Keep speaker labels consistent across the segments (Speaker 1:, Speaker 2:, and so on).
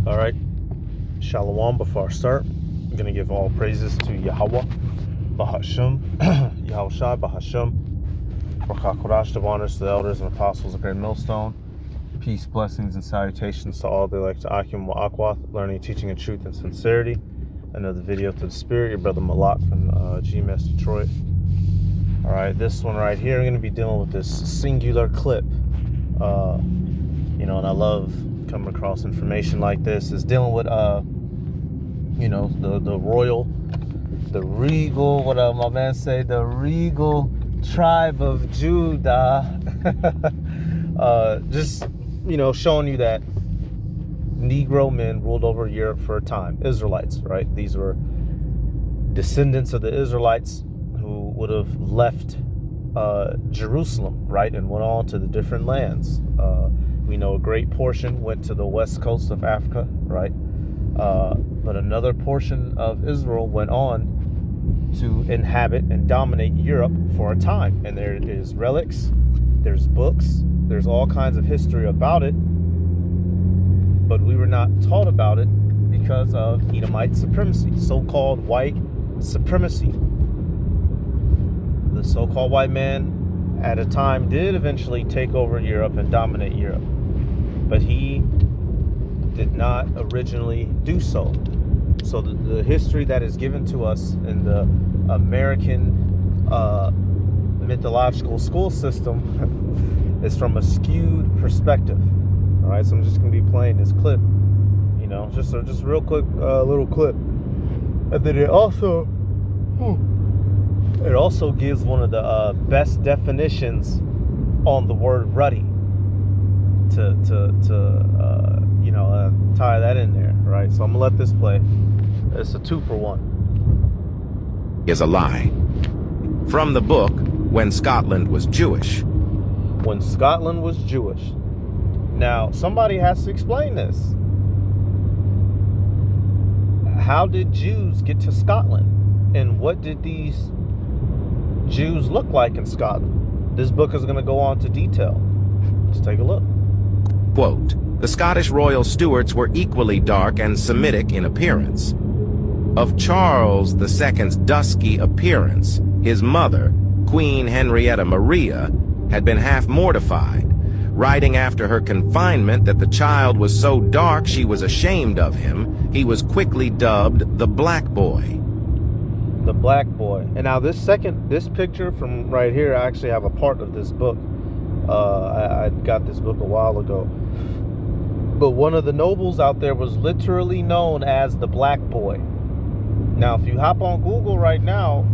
Speaker 1: All right, Shalom. Before I start, I'm going to give all praises to Yahweh, Bahasham, Yahushai, Bahasham, Baruch HaKodesh, the honors to the elders and apostles of Great Millstone. Peace, blessings, and salutations to all they like to Akim wa Akwath, learning, teaching in truth and sincerity. Another video to the spirit, your brother Malak from GMS Detroit. All right, this one right here, I'm going to be dealing with this singular clip. And I love coming across information like this. Is dealing with, the royal, the regal, what my man say, the regal tribe of Judah. Showing you that Negro men ruled over Europe for a time. Israelites, right? These were descendants of the Israelites who would have left Jerusalem, right, and went on to the different lands. We know a great portion went to the west coast of Africa, right? But another portion of Israel went on to inhabit and dominate Europe for a time. And there is relics, there's books, there's all kinds of history about it. But we were not taught about it because of Edomite supremacy, so-called white supremacy. The so-called white man at a time did eventually take over Europe and dominate Europe. But he did not originally do so. So the history that is given to us in the American mythological school system is from a skewed perspective. All right, so I'm just going to be playing this clip, just a real quick little clip. And then it also gives one of the best definitions on the word ruddy to tie that in there, right? So I'm gonna let this play. It's a 2-for-1.
Speaker 2: Is a lie. From the book, When Scotland Was Jewish.
Speaker 1: When Scotland was Jewish. Now, somebody has to explain this. How did Jews get to Scotland? And what did these Jews look like in Scotland? This book is going to go on to detail. Let's take a look.
Speaker 2: Quote, the Scottish royal Stuarts were equally dark and Semitic in appearance. Of Charles II's dusky appearance, his mother, Queen Henrietta Maria, had been half mortified, writing after her confinement that the child was so dark she was ashamed of him. He was quickly dubbed the Black Boy.
Speaker 1: The Black Boy. And now this picture from right here, I actually have a part of this book. I got this book a while ago. But one of the nobles out there was literally known as the Black Boy. Now, if you hop on Google right now,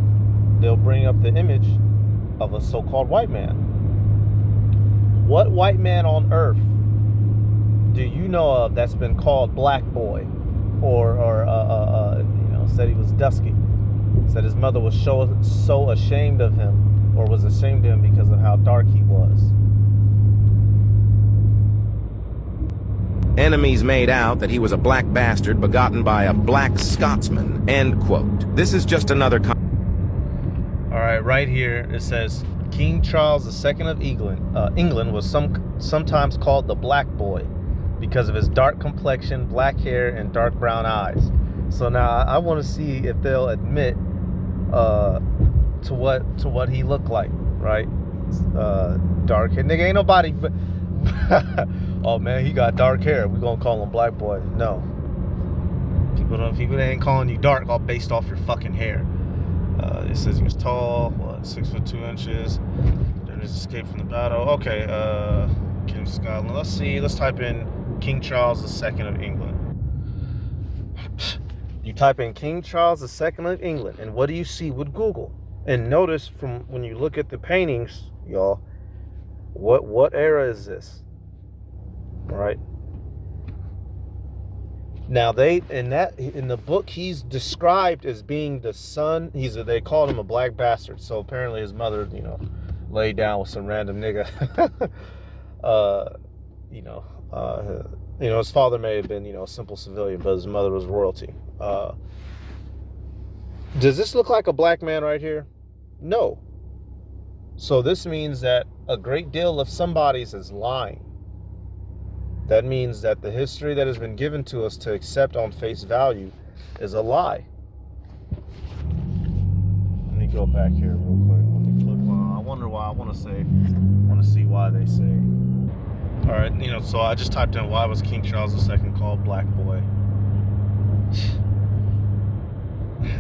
Speaker 1: they'll bring up the image of a so-called white man. What white man on earth do you know of that's been called Black Boy, or said he was dusky, said his mother was so ashamed of him, or was ashamed of him because of how dark he was?
Speaker 2: Enemies made out that he was a black bastard begotten by a black Scotsman. End quote. This is just another.
Speaker 1: All right, right here it says King Charles II of England was sometimes called the Black Boy because of his dark complexion, black hair, and dark brown eyes. So now I want to see if they'll admit to what he looked like, right? Dark hair, nigga. Ain't nobody. Oh man, he got dark hair. We gonna call him Black Boy? No. People ain't calling you dark all based off your fucking hair. It says he was tall, 6 foot 2 inches. During his escape from the battle. Okay, King of Scotland. Let's see. Let's type in King Charles II of England. You type in King Charles II of England, and what do you see with Google? And notice from when you look at the paintings, y'all, what era is this? All right. Now in the book he's described as being the son. They called him a black bastard. So apparently his mother, laid down with some random nigga. His father may have been, a simple civilian, but his mother was royalty. Does this look like a black man right here? No. So this means that a great deal of somebody's is lying. That means that the history that has been given to us to accept on face value is a lie. Let me go back here real quick. Let me flip. I wonder why. I want to see why they say. All right, so I just typed in why was King Charles II called Black Boy.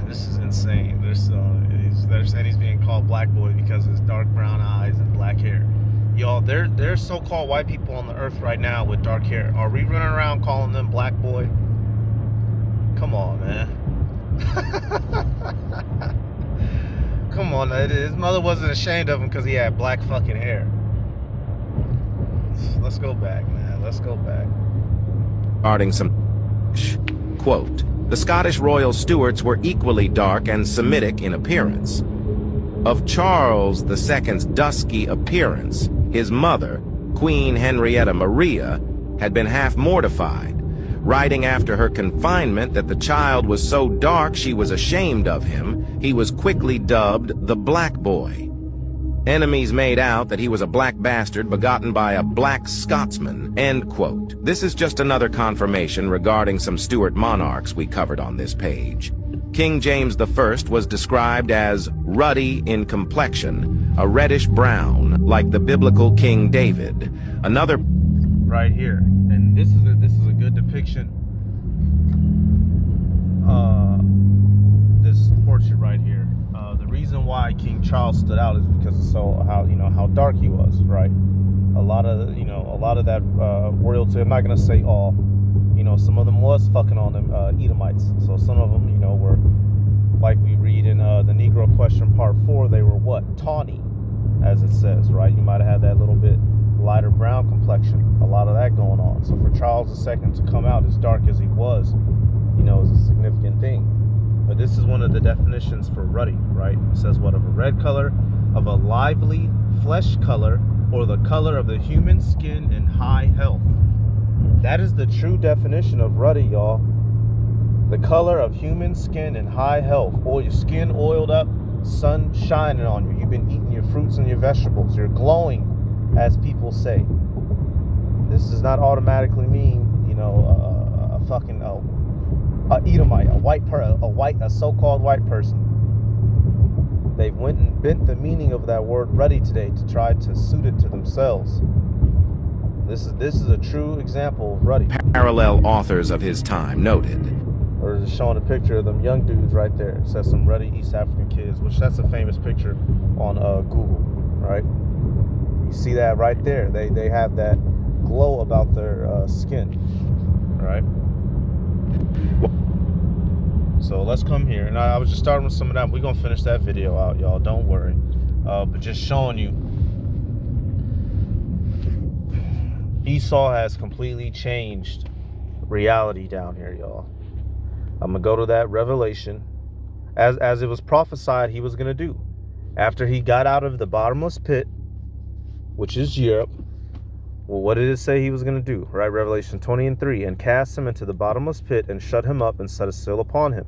Speaker 1: This is insane. They're saying he's being called Black Boy because of his dark brown eyes and black hair. Y'all, there's so-called white people on the earth right now with dark hair. Are we running around calling them Black Boy? Come on, man. Come on, his mother wasn't ashamed of him because he had black fucking hair. Let's go back, man. Let's go back.
Speaker 2: Regarding some quote, the Scottish royal Stuarts were equally dark and Semitic in appearance. Of Charles II's dusky appearance, his mother, Queen Henrietta Maria, had been half mortified, writing after her confinement that the child was so dark she was ashamed of him. He was quickly dubbed the Black Boy. Enemies made out that he was a black bastard begotten by a black Scotsman, end quote. This is just another confirmation regarding some Stuart monarchs we covered on this page. King James I was described as ruddy in complexion, a reddish brown, like the biblical King David. Another
Speaker 1: right here, and this is a good depiction. This portrait right here. The reason why King Charles stood out is because of how dark he was, right? A lot of that royalty. I'm not gonna say all. Some of them was fucking on them Edomites. So some of them, were, like we read in the Negro Question Part 4, they were what? Tawny, as it says, right? You might have had that little bit lighter brown complexion. A lot of that going on. So for Charles II to come out as dark as he was, is a significant thing. But this is one of the definitions for ruddy, right? It says what? Of a red color, of a lively flesh color, or the color of the human skin in high health. That is the true definition of ruddy, y'all. The color of human skin in high health. Or your skin oiled up, sun shining on you. You've been eating your fruits and your vegetables. You're glowing, as people say. This does not automatically mean, a fucking Edomite, a so-called white person. They went and bent the meaning of that word ruddy today to try to suit it to themselves. This is a true example of ruddy.
Speaker 2: Parallel authors of his time noted.
Speaker 1: Or just showing a picture of them young dudes right there. It says some ruddy East African kids, which that's a famous picture on Google, right? You see that right there. They have that glow about their skin, right? So let's come here, and I was just starting with some of that. We're gonna finish that video out, y'all. Don't worry. But just showing you, Esau has completely changed reality down here, y'all. I'm gonna go to that Revelation, as it was prophesied he was gonna do, after he got out of the bottomless pit, which is Europe. Well, what did it say he was going to do? Right, Revelation 20:3, and cast him into the bottomless pit, and shut him up, and set a seal upon him,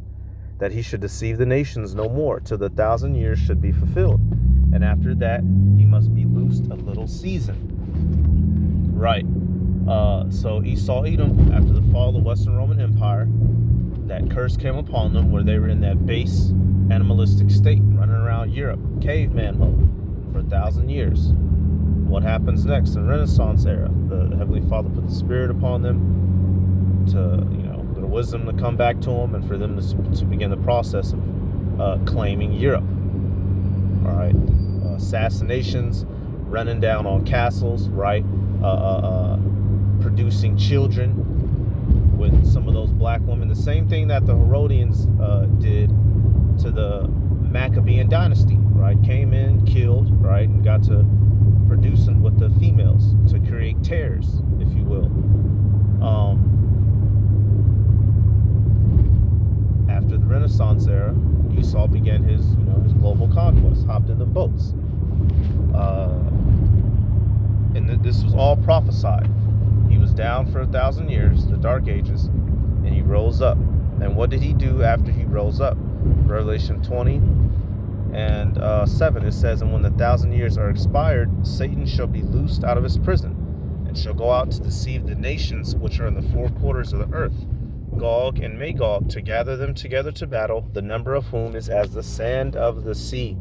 Speaker 1: that he should deceive the nations no more, till the 1,000 years should be fulfilled. And after that, he must be loosed a little season. Right. So Esau, Edom, after the fall of the Western Roman Empire, that curse came upon them where they were in that base animalistic state, running around Europe, caveman mode, for 1,000 years. What happens next? The Renaissance era. The Heavenly Father put the Spirit upon them to, the wisdom to come back to them, and for them to begin the process of claiming Europe. All right, assassinations, running down on castles, right? Producing children with some of those black women. The same thing that the Herodians did to the Maccabean dynasty, right? Came in, killed, right, and got to producing with the females to create tares, if you will. After the Renaissance era, Esau began his global conquest, hopped in the boats. And this was all prophesied. He was down for 1,000 years, the Dark Ages, and he rose up. And what did he do after he rose up? Revelation 20:7, it says, and when the 1,000 years are expired, Satan shall be loosed out of his prison, and shall go out to deceive the nations which are in the four quarters of the earth, Gog and Magog, to gather them together to battle, the number of whom is as the sand of the sea.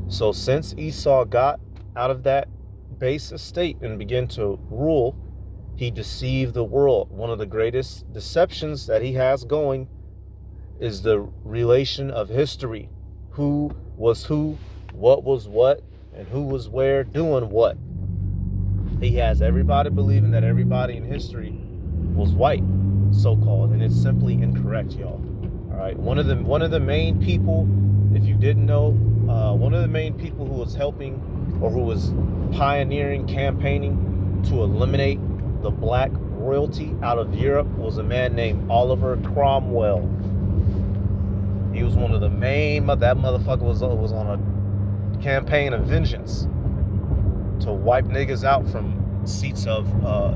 Speaker 1: So since Esau got out of that base estate and began to rule, he deceived the world. One of the greatest deceptions that he has going is the relation of history. Who was who, what was what, and who was where doing what. He has everybody believing that everybody in history was white, so-called, and it's simply incorrect, y'all. All right, one of the main people, if you didn't know, one of the main people who was helping or who was pioneering, campaigning to eliminate the black royalty out of Europe was a man named Oliver Cromwell. He was one of the main. That motherfucker was on a campaign of vengeance to wipe niggas out from seats of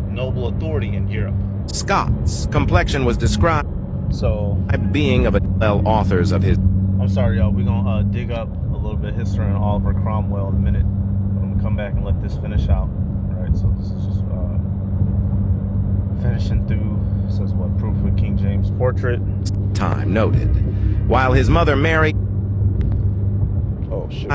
Speaker 1: noble authority in Europe.
Speaker 2: Scott's complexion was described
Speaker 1: So,
Speaker 2: being of a authors of his.
Speaker 1: I'm sorry, y'all. We're gonna dig up a little bit of history on Oliver Cromwell in a minute. But I'm gonna come back and let this finish out. All right. So this is just finishing through. It says what? Proof with King James portrait.
Speaker 2: Time noted. While his mother Mary.
Speaker 1: Oh shit.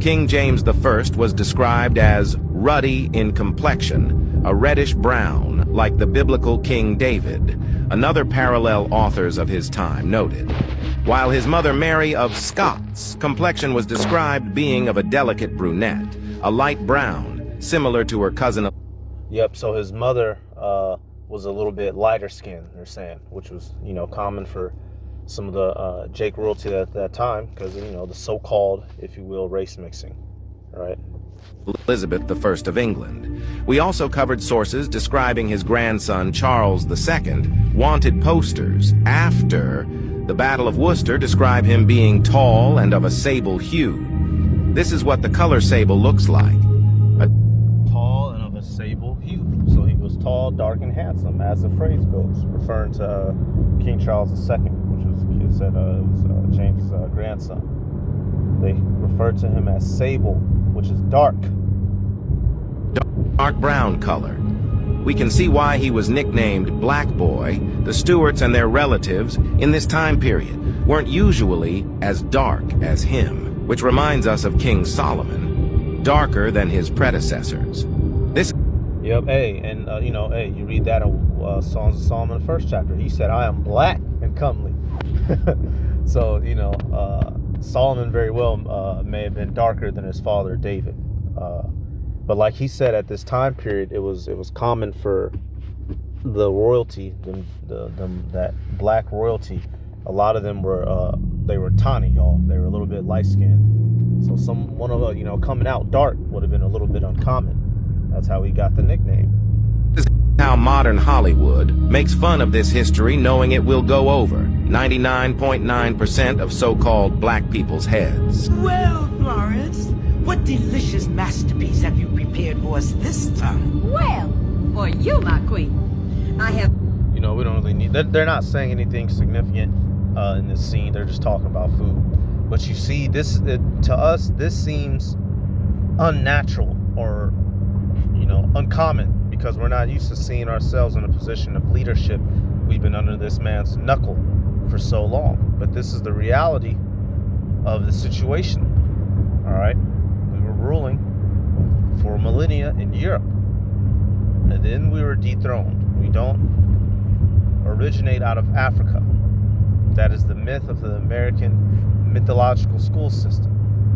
Speaker 2: King James I was described as ruddy in complexion, a reddish brown, like the biblical King David. Another parallel authors of his time noted. While his mother Mary of Scots' complexion was described being of a delicate brunette, a light brown, similar to her cousin.
Speaker 1: Yep. So his mother was a little bit lighter skinned, they're saying, which was, common for some of the Jake royalty at that time, because, the so-called, if you will, race mixing, right?
Speaker 2: Elizabeth I of England. We also covered sources describing his grandson Charles II. Wanted posters after the Battle of Worcester describe him being tall and of a sable hue. This is what the color sable looks like.
Speaker 1: Tall and of a sable hue. So he was tall, dark, and handsome, as the phrase goes, referring to King Charles II, which was, it said it was James' grandson. They referred to him as sable, which is dark.
Speaker 2: Dark brown color. We can see why he was nicknamed Black Boy. The Stuarts and their relatives in this time period weren't usually as dark as him, which reminds us of King Solomon, darker than his predecessors.
Speaker 1: Yep, you read that in Songs of Solomon, the first chapter. He said, I am black and comely. So, Solomon very well may have been darker than his father, David. But like he said, at this time period, it was common for the royalty, that black royalty. A lot of them were they were tawny, y'all. They were a little bit light skinned. So coming out dark would have been a little bit uncommon. That's how he got the nickname.
Speaker 2: This is how modern Hollywood makes fun of this history, knowing it will go over 99.9% of so-called black people's heads.
Speaker 3: Well, Florence, what delicious masterpiece have you prepared for us this time?
Speaker 4: Well, for you, my queen, I have...
Speaker 1: We don't really need... They're not saying anything significant in this scene. They're just talking about food. But you see, to us, this seems unnatural or, uncommon, because we're not used to seeing ourselves in a position of leadership. We've been under this man's knuckle for so long. But this is the reality of the situation. All right? We were ruling for millennia in Europe. And then we were dethroned. We don't originate out of Africa. That is the myth of the American mythological school system.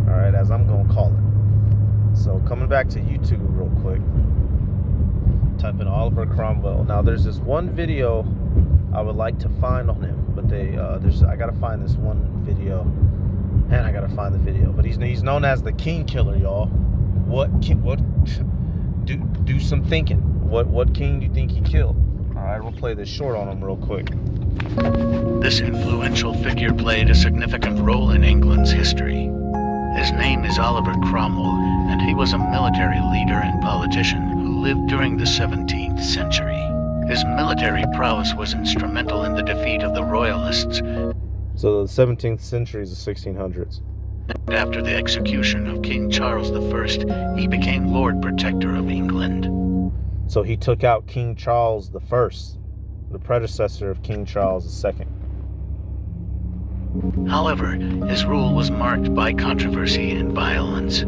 Speaker 1: All right, as I'm going to call it. So coming back to YouTube real quick. Type in Oliver Cromwell. Now there's this one video I would like to find on him, but I gotta find this one video, and I gotta find the video. But he's known as the King Killer, y'all. Do some thinking. What king do you think he killed? All right, we'll play this short on him real quick.
Speaker 5: This influential figure played a significant role in England's history. His name is Oliver Cromwell, and he was a military leader and politician who lived during the 17th century. His military prowess was instrumental in the defeat of the Royalists.
Speaker 1: So the 17th century is the 1600s.
Speaker 5: And after the execution of King Charles I, he became Lord Protector of England.
Speaker 1: So he took out King Charles I, the predecessor of King Charles II.
Speaker 5: However, his rule was marked by controversy and violence.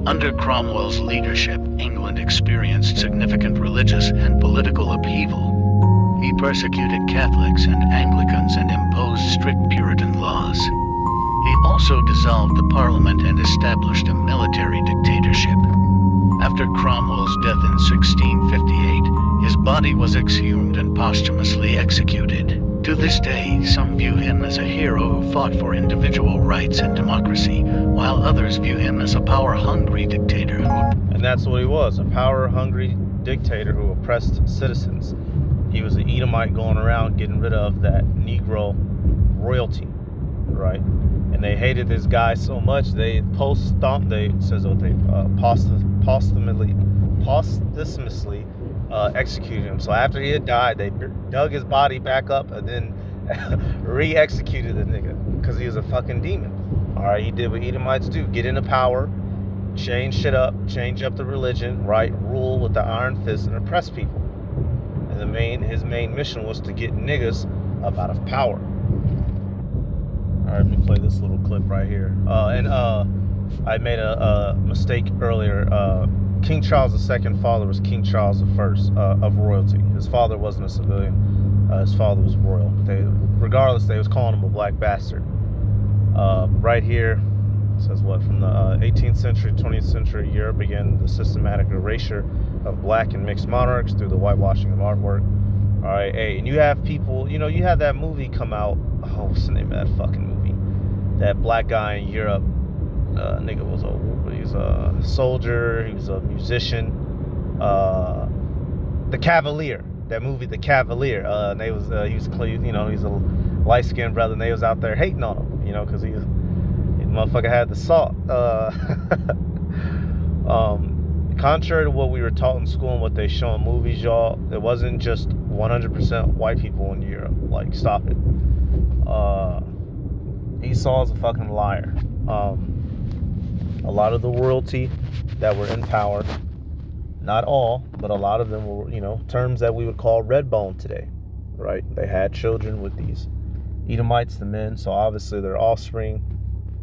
Speaker 5: Under Cromwell's leadership, England experienced significant religious and political upheaval. He persecuted Catholics and Anglicans and imposed strict Puritan laws. He also dissolved the Parliament and established a military dictatorship. After Cromwell's death in 1658, his body was exhumed and posthumously executed. To this day, some view him as a hero who fought for individual rights and democracy, while others view him as a power-hungry dictator who...
Speaker 1: And that's what he was, a power-hungry dictator who oppressed citizens. He was an Edomite going around getting rid of that Negro royalty, right? And they hated this guy so much they posthumously executed him. So after he had died, they dug his body back up and then re-executed the nigga because he was a fucking demon. All right, he did what Edomites do: get into power, change shit up, change up the religion, right? Rule with the iron fist and oppress people. And his main mission was to get niggas up out of power. All right, let me play this little clip right here. I made a mistake earlier. King Charles II father was King Charles I of royalty. His father wasn't a civilian. His father was royal. Regardless, they was calling him a black bastard. Right here, it says what? From the 18th century, 20th century Europe began the systematic erasure of black and mixed monarchs through the whitewashing of artwork. All right, hey, and you have people, you had that movie come out. Oh, what's the name of that fucking movie? That black guy in Europe. Nigga he's a soldier, he was a musician. The Cavalier, that movie, The Cavalier. And he was he's a light-skinned brother, and they was out there hating on him, because he motherfucker had the salt. Contrary to what we were taught in school and what they show in movies, y'all, it wasn't just 100% white people in Europe. Like, stop it. Esau's a fucking liar. A lot of the royalty that were in power, not all, but a lot of them were, terms that we would call red bone today, right? They had children with these Edomites, the men, so obviously their offspring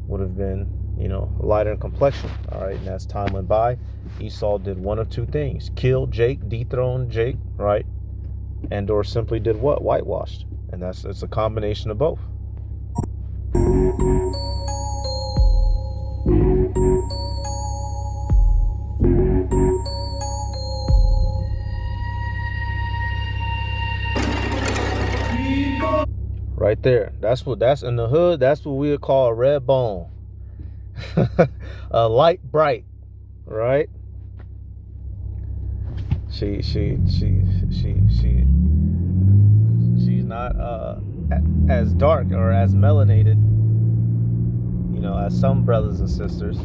Speaker 1: would have been, lighter in complexion, all right? And as time went by, Esau did one of two things: kill Jake, dethrone Jake, right? And or simply did what? Whitewashed. And it's a combination of both. Right there. That's in the hood. That's what we would call a red bone. A light bright, right? She's not as dark or as melanated, as some brothers and sisters,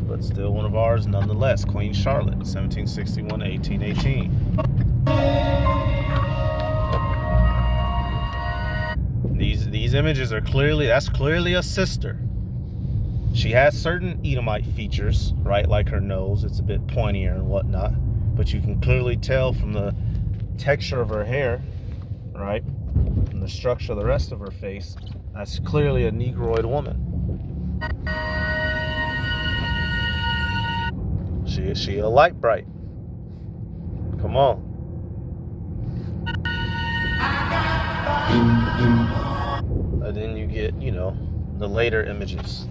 Speaker 1: but still one of ours nonetheless. Queen Charlotte, 1761 to 1818. These images are clearly a sister. She has certain Edomite features, right? Like her nose, it's a bit pointier and whatnot, but you can clearly tell from the texture of her hair, right? From the structure of the rest of her face, that's clearly a Negroid woman. She a light bright. Come on. And then you get, the later images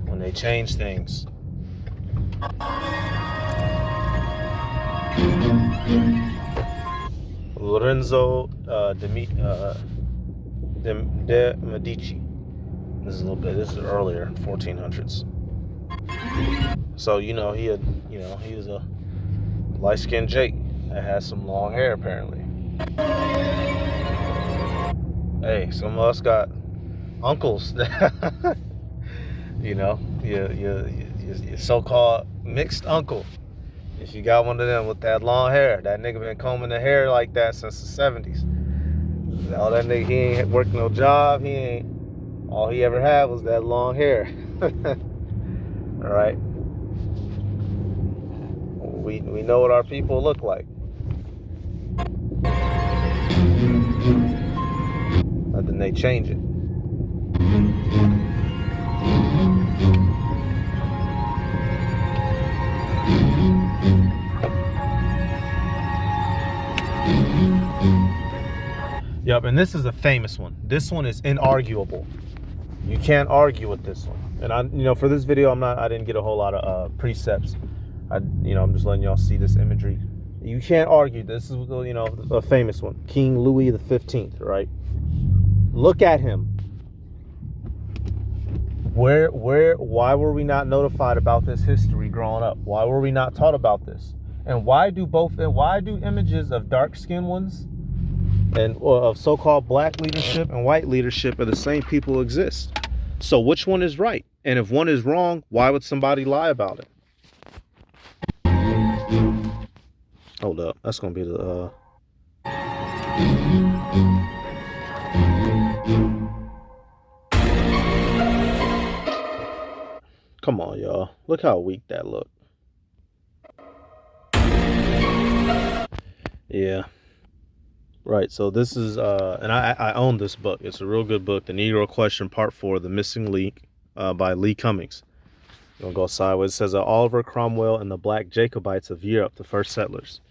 Speaker 1: when they change things. Lorenzo de Medici. This is earlier, 1400s. So, he was a light-skinned Jake that has some long hair, apparently. Hey, some of us got uncles that, your so-called mixed uncle. If you got one of them with that long hair, that nigga been combing the hair like that since the 70s. All that nigga, he ain't worked no job. All he ever had was that long hair. All right. We know what our people look like. And then they change it. Yep, and this is a famous one. This one is inarguable. You can't argue with this one. And for this video, I didn't get a whole lot of precepts. I'm just letting y'all see this imagery. You can't argue. This is, a famous one. King Louis the 15th, right? Look at him. Why were we not notified about this history growing up? Why were we not taught about this? And why do images of dark-skinned ones and of so-called black leadership and white leadership of the same people exist? So which one is right? And if one is wrong, why would somebody lie about it? Hold up, that's gonna be the come on, y'all. Look how weak that looked. Yeah. Right, so this is, and I own this book. It's a real good book, The Negro Question, Part 4, The Missing Link, by Lee Cummings. You'll go sideways. It says, Oliver Cromwell and the Black Jacobites of Europe, the first settlers.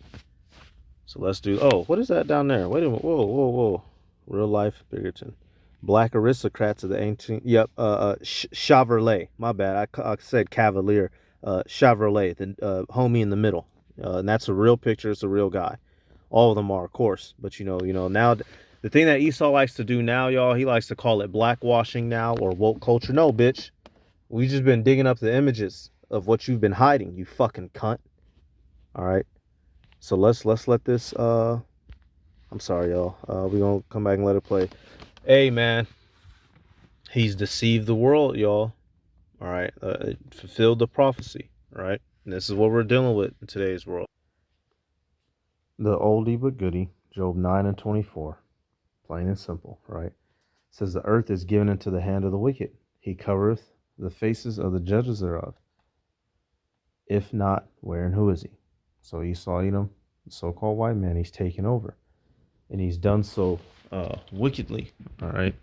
Speaker 1: So let's do, what is that down there? Wait a minute, whoa. Real life Biggerton. Black aristocrats of the ancient, Chevrolet. My bad, I said Cavalier. Chevrolet, the homie in the middle. And that's a real picture, it's a real guy. All of them are, of course, but now the thing that Esau likes to do now, y'all, he likes to call it blackwashing now or woke culture. No, bitch, we just been digging up the images of what you've been hiding, you fucking cunt. All right, so let's let this. I'm sorry, y'all. We gonna come back and let it play. Hey, man, he's deceived the world, y'all. All right, fulfilled the prophecy. All right, and this is what we're dealing with in today's world. The oldie but goodie, Job 9:24, plain and simple, right? It says, the earth is given into the hand of the wicked. He covereth the faces of the judges thereof. If not, where and who is he? So Esau, Edom, the so-called white man, he's taken over. And he's done so wickedly, all right?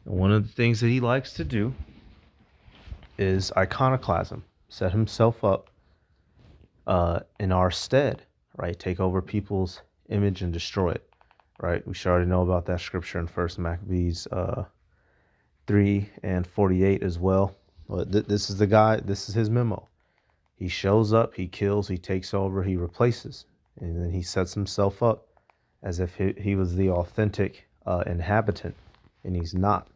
Speaker 1: And one of the things that he likes to do is iconoclasm, set himself up in our stead. Right, take over people's image and destroy it. Right, we should already know about that scripture in 1 Maccabees 3:48 as well. But this is the guy. This is his memo. He shows up, he kills, he takes over, he replaces, and then he sets himself up as if he was the authentic inhabitant, and he's not.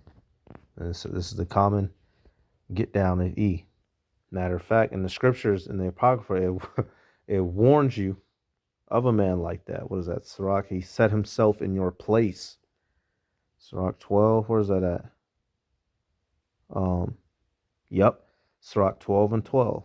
Speaker 1: And so this is the common get down at E. Matter of fact, in the scriptures in the Apocrypha, it warns you of a man like that. What is that? Sirach, he set himself in your place. Sirach 12, where's that at? Yep, Sirach 12:12.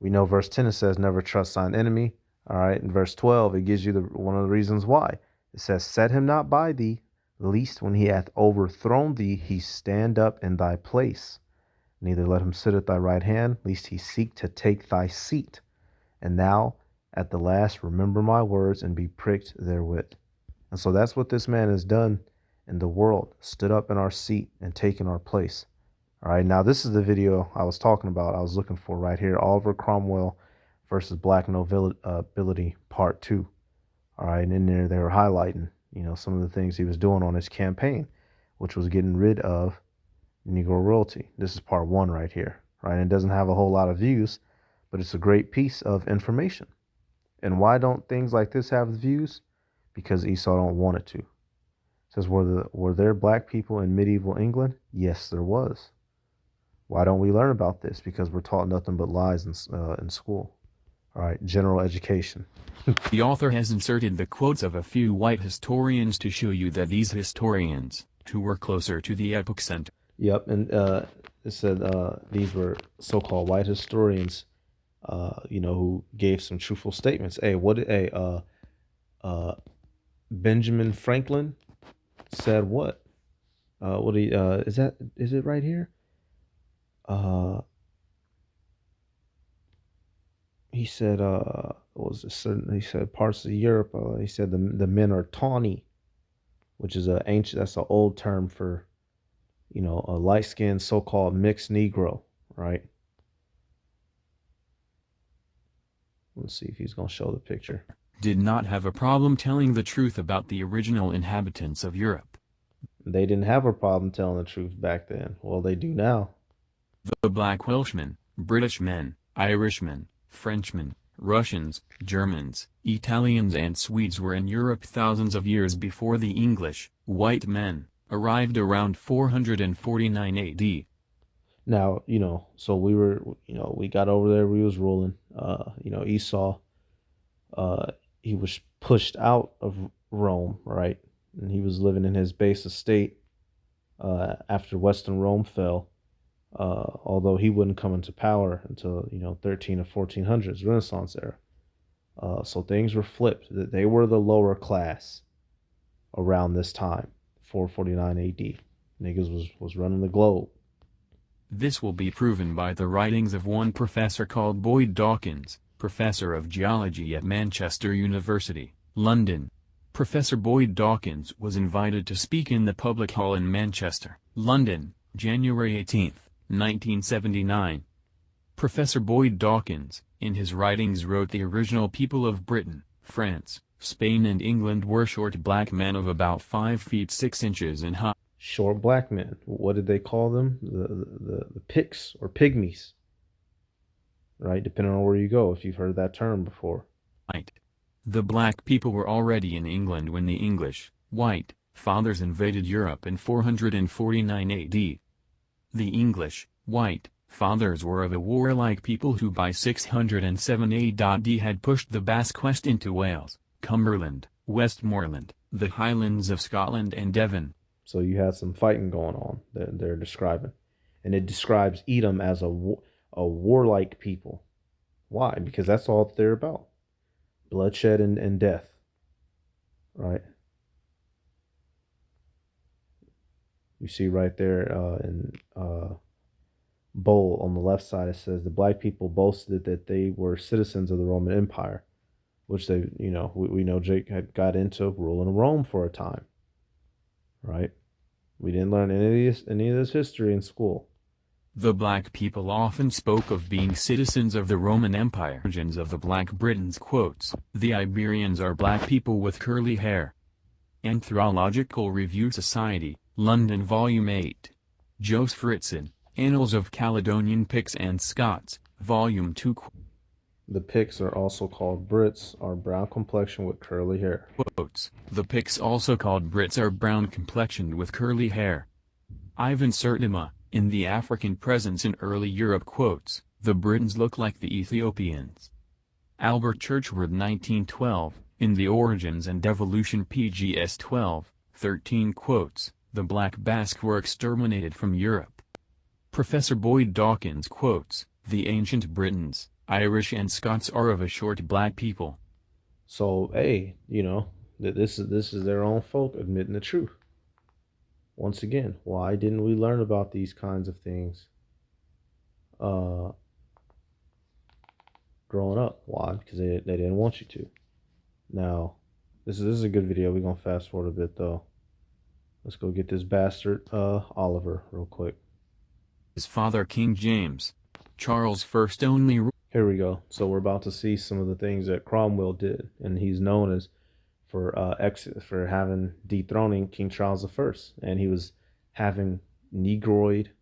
Speaker 1: We know verse 10, it says, never trust thine enemy. All right, in verse 12, it gives you one of the reasons why. It says, set him not by thee, lest when he hath overthrown thee, he stand up in thy place. Neither let him sit at thy right hand, lest he seek to take thy seat. And thou, at the last, remember my words and be pricked therewith. And so that's what this man has done in the world, stood up in our seat and taken our place. All right, now this is the video I was talking about, I was looking for right here, Oliver Cromwell versus Black Nobility Part 2. All right, and in there they were highlighting, some of the things he was doing on his campaign, which was getting rid of Negro royalty. This is Part 1 right here, right? And it doesn't have a whole lot of views, but it's a great piece of information. And why don't things like this have views? Because Esau don't want it to. It says, were there black people in medieval England? Yes, there was. Why don't we learn about this? Because we're taught nothing but lies in school. All right, general education.
Speaker 6: The author has inserted the quotes of a few white historians to show you that these historians, who were closer to the epoch center.
Speaker 1: Yep, and it said these were so-called white historians, who gave some truthful statements. Hey, Benjamin Franklin said what? Is it right here? He said, was a certain, he said parts of Europe, he said the men are tawny, which is that's an old term for, a light-skinned so-called mixed Negro, right? Let's see if he's going to show the picture.
Speaker 6: Did not have a problem telling the truth about the original inhabitants of Europe.
Speaker 1: They didn't have a problem telling the truth back then. Well, they do now.
Speaker 6: The black Welshmen, British men, Irishmen, Frenchmen, Russians, Germans, Italians and Swedes were in Europe thousands of years before the English, white men, arrived around 449 AD.
Speaker 1: Now, so we got over there, we was ruling. Esau, he was pushed out of Rome, right? And he was living in his base estate after Western Rome fell. Although he wouldn't come into power until 13 or 1400s, Renaissance era. So things were flipped. They were the lower class around this time, 449 AD. Niggas was running the globe.
Speaker 6: This will be proven by the writings of one professor called Boyd Dawkins, professor of geology at Manchester University, London. Professor Boyd Dawkins was invited to speak in the public hall in Manchester, London, January 18, 1979. Professor Boyd Dawkins, in his writings wrote the original people of Britain, France, Spain and England were short black men of about 5 feet 6 inches in height.
Speaker 1: Short black men. What did they call them? The Picts or pygmies. Right, depending on where you go, if you've heard that term before.
Speaker 6: The black people were already in England when the English, white, fathers invaded Europe in 449 AD. The English, white, fathers were of a warlike people who by 607 AD had pushed the Basque West into Wales, Cumberland, Westmoreland, the Highlands of Scotland and Devon.
Speaker 1: So you had some fighting going on that they're describing. And it describes Edom as a warlike people. Why? Because that's all they're about. Bloodshed and death. Right? You see right there in bold on the left side, it says the black people boasted that they were citizens of the Roman Empire, which they, we know Jake had got into ruling Rome for a time. Right? We didn't learn any of this history in school.
Speaker 6: The black people often spoke of being citizens of the Roman Empire. Origins of the Black Britons quotes, "The Iberians are black people with curly hair." Anthropological Review Society, London Volume 8. Jos Fritzen, Annals of Caledonian Picts and Scots, Volume 2.
Speaker 1: The Picts are also called Brits, are brown complexion with curly hair.
Speaker 6: Quotes, "The Picts also called Brits are brown complexioned with curly hair." Ivan Sertima, in The African Presence in Early Europe quotes, "The Britons look like the Ethiopians." Albert Churchward 1912, in The Origins and Evolution PGS 12:13 quotes, "The Black Basque were exterminated from Europe." Professor Boyd Dawkins quotes, "The ancient Britons, Irish and Scots are of a short black people."
Speaker 1: So, hey, this is their own folk admitting the truth. Once again, why didn't we learn about these kinds of things growing up? Why? Because they didn't want you to. Now, this is a good video. We're going to fast forward a bit, though. Let's go get this bastard Oliver real quick.
Speaker 6: His father King James, Charles' first only ruler.
Speaker 1: Here we go. So we're about to see some of the things that Cromwell did, and he's known as for having dethroning King Charles I, and he was having Negroid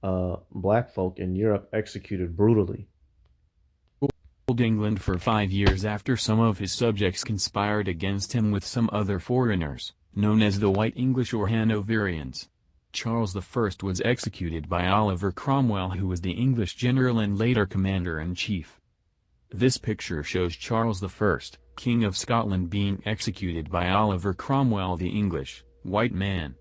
Speaker 1: black folk in Europe executed brutally.
Speaker 6: Ruled England for 5 years after some of his subjects conspired against him with some other foreigners, known as the White English or Hanoverians. Charles I was executed by Oliver Cromwell, who was the English general and later commander-in-chief. This picture shows Charles I, King of Scotland, being executed by Oliver Cromwell, the English, white man.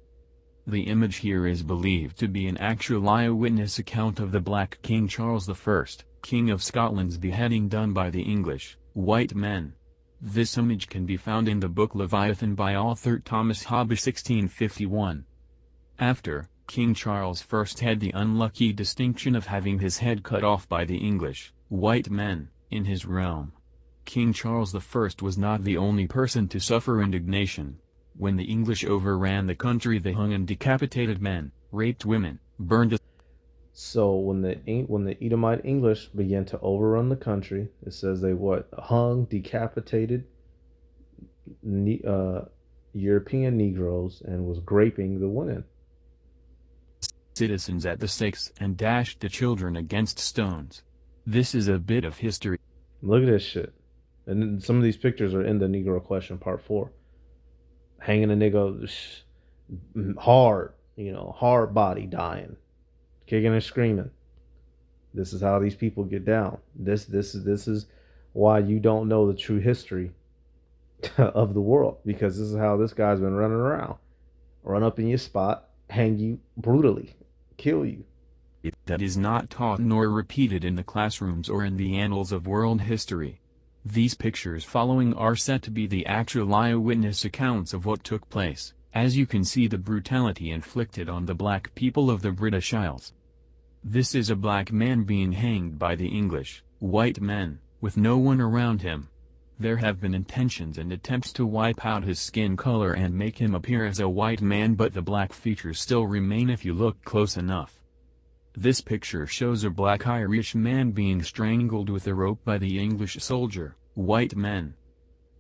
Speaker 6: The image here is believed to be an actual eyewitness account of the Black King Charles I, King of Scotland's beheading done by the English, white men. This image can be found in the book Leviathan by author Thomas Hobbes 1651. After, King Charles I had the unlucky distinction of having his head cut off by the English, white men, In his realm, King Charles I was not the only person to suffer indignation. When the English overran the country, they hung and decapitated men, raped women, burned.
Speaker 1: So when the Edomite English began to overrun the country, it says they hung, decapitated European Negroes and was raping the women.
Speaker 6: Citizens at the stakes and dashed the children against stones. This is a bit of history.
Speaker 1: Look at this shit. And then some of these pictures are in the Negro Question Part 4. Hanging a nigga hard, hard body dying, kicking and screaming. This is how these people get down. This is why you don't know the true history of the world, because this is how this guy's been running around. Run up in your spot, hang you brutally, kill you.
Speaker 6: That is not taught nor repeated in the classrooms or in the annals of world history. These pictures following are said to be the actual eyewitness accounts of what took place. As you can see, the brutality inflicted on the black people of the British Isles. This is a black man being hanged by the English, white men, with no one around him. There have been intentions and attempts to wipe out his skin color and make him appear as a white man, but the black features still remain if you look close enough. This picture shows a black Irish man being strangled with a rope by the English soldier, white men.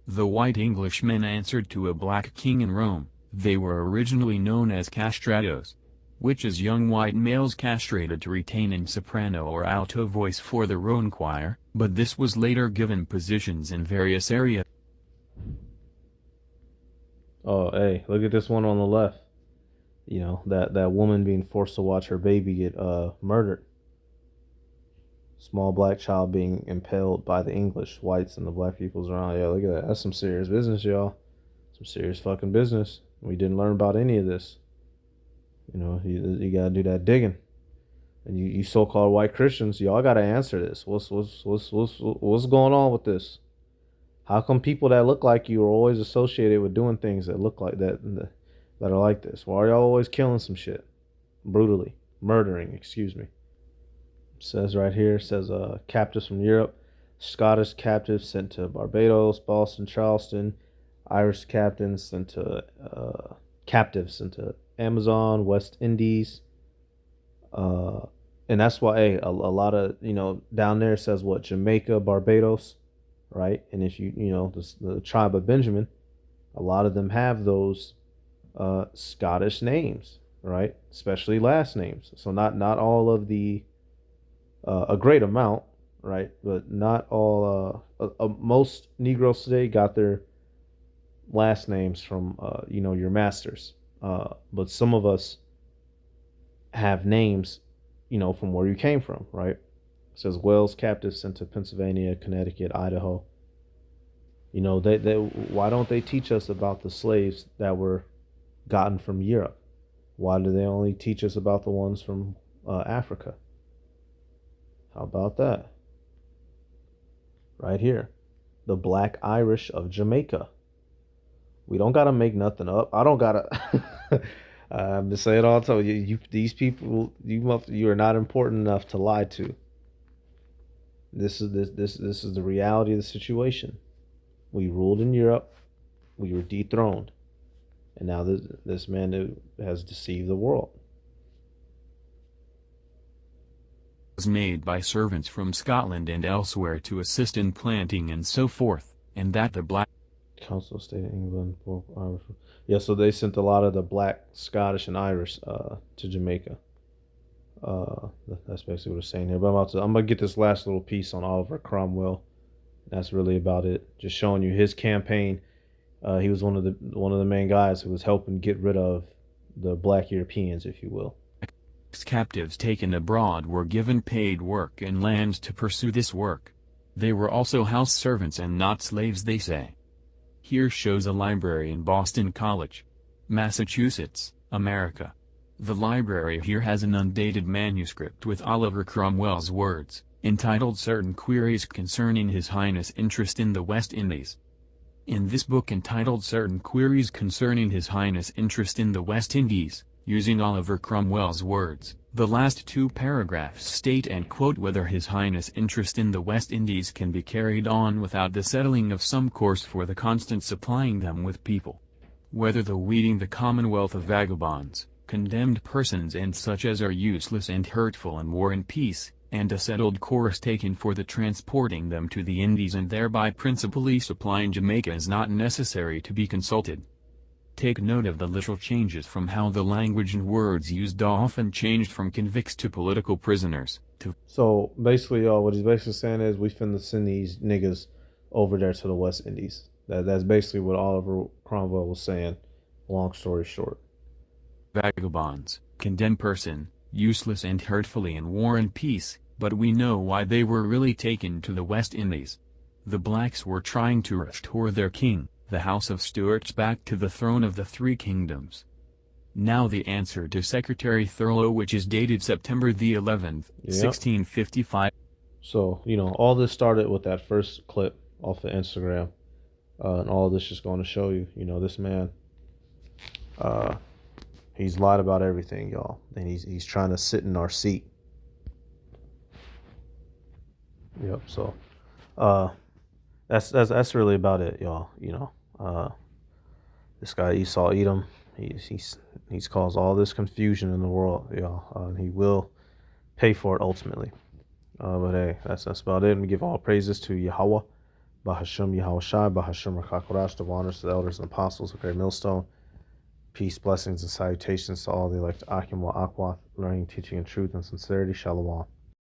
Speaker 6: The white Englishmen answered to a black king in Rome. They were originally known as castrados, which is young white males castrated to retain in soprano or alto voice for the Rhone choir, but this was later given positions in various areas.
Speaker 1: Oh, hey, look at this one on the left. That woman being forced to watch her baby get murdered. Small black child being impaled by the English, whites, and the black peoples around. Yeah, look at that. That's some serious business, y'all. Some serious fucking business. We didn't learn about any of this. You gotta do that digging. And you so-called white Christians, y'all gotta answer this. What's going on with this? How come people that look like you are always associated with doing things that look like that are like this? Why are y'all always killing some shit? Brutally. Murdering, excuse me. It says right here, captives from Europe, Scottish captives sent to Barbados, Boston, Charleston, Irish captives sent to Amazon, West Indies. And that's why a lot of, down there it says Jamaica, Barbados, right? And if the tribe of Benjamin, a lot of them have those Scottish names, right? Especially last names. So not all of the a great amount, right? But not all most Negroes today got their last names from your masters. But some of us have names, from where you came from, right? It says Wales captives sent to Pennsylvania, Connecticut, Idaho. Why don't they teach us about the slaves that were gotten from Europe? Why do they only teach us about the ones from Africa? How about that? Right here. The Black Irish of Jamaica. We don't gotta make nothing up. I don't gotta. I'm just saying all the time. You these people, you are not important enough to lie to. This is the reality of the situation. We ruled in Europe. We were dethroned, and now this man has deceived the world.
Speaker 6: Was made by servants from Scotland and elsewhere to assist in planting and so forth, and that the black
Speaker 1: Council of State of England, Irish. Yeah, so they sent a lot of the black, Scottish, and Irish to Jamaica. That's basically what it's saying here. But I'm gonna get this last little piece on Oliver Cromwell. That's really about it. Just showing you his campaign. He was one of the main guys who was helping get rid of the black Europeans, if you will.
Speaker 6: Captives taken abroad were given paid work and lands to pursue this work. They were also house servants and not slaves, they say. Here shows a library in Boston College, Massachusetts, America. The library here has an undated manuscript with Oliver Cromwell's words, entitled Certain Queries Concerning His Highness' Interest in the West Indies. In this book entitled Certain Queries Concerning His Highness' Interest in the West Indies, Using Oliver Cromwell's words, the last two paragraphs state and quote whether His Highness' interest in the West Indies can be carried on without the settling of some course for the constant supplying them with people. Whether the weeding the Commonwealth of vagabonds, condemned persons and such as are useless and hurtful in war and peace, and a settled course taken for the transporting them to the Indies and thereby principally supplying Jamaica is not necessary to be consulted. Take note of the little changes from how the language and words used often changed from convicts to political prisoners, to...
Speaker 1: So basically, what he's basically saying is we finna send these niggas over there to the West Indies. That's basically what Oliver Cromwell was saying, long story short.
Speaker 6: Vagabonds, condemned person, useless and hurtfully in war and peace, but we know why they were really taken to the West Indies. The blacks were trying to restore their king, the House of Stuarts, back to the throne of the Three Kingdoms. Now the answer to Secretary Thurlow, which is dated September the 11th, 1655.
Speaker 1: So, all this started with that first clip off of Instagram. And all this is going to show you, this man, he's lied about everything, y'all. And he's trying to sit in our seat. Yep, so that's really about it, y'all. This guy Esau Edom, he's caused all this confusion in the world, y'all. And he will pay for it ultimately. But hey, that's about it. And we give all praises to Yahweh, Bahasham Yahweh Shai, Bahasham Rakakorash, the honors to the elders and apostles of Great Millstone. Peace, blessings, and salutations to all the elect Akim wa Akwath, learning, teaching, and truth and sincerity. Shalom.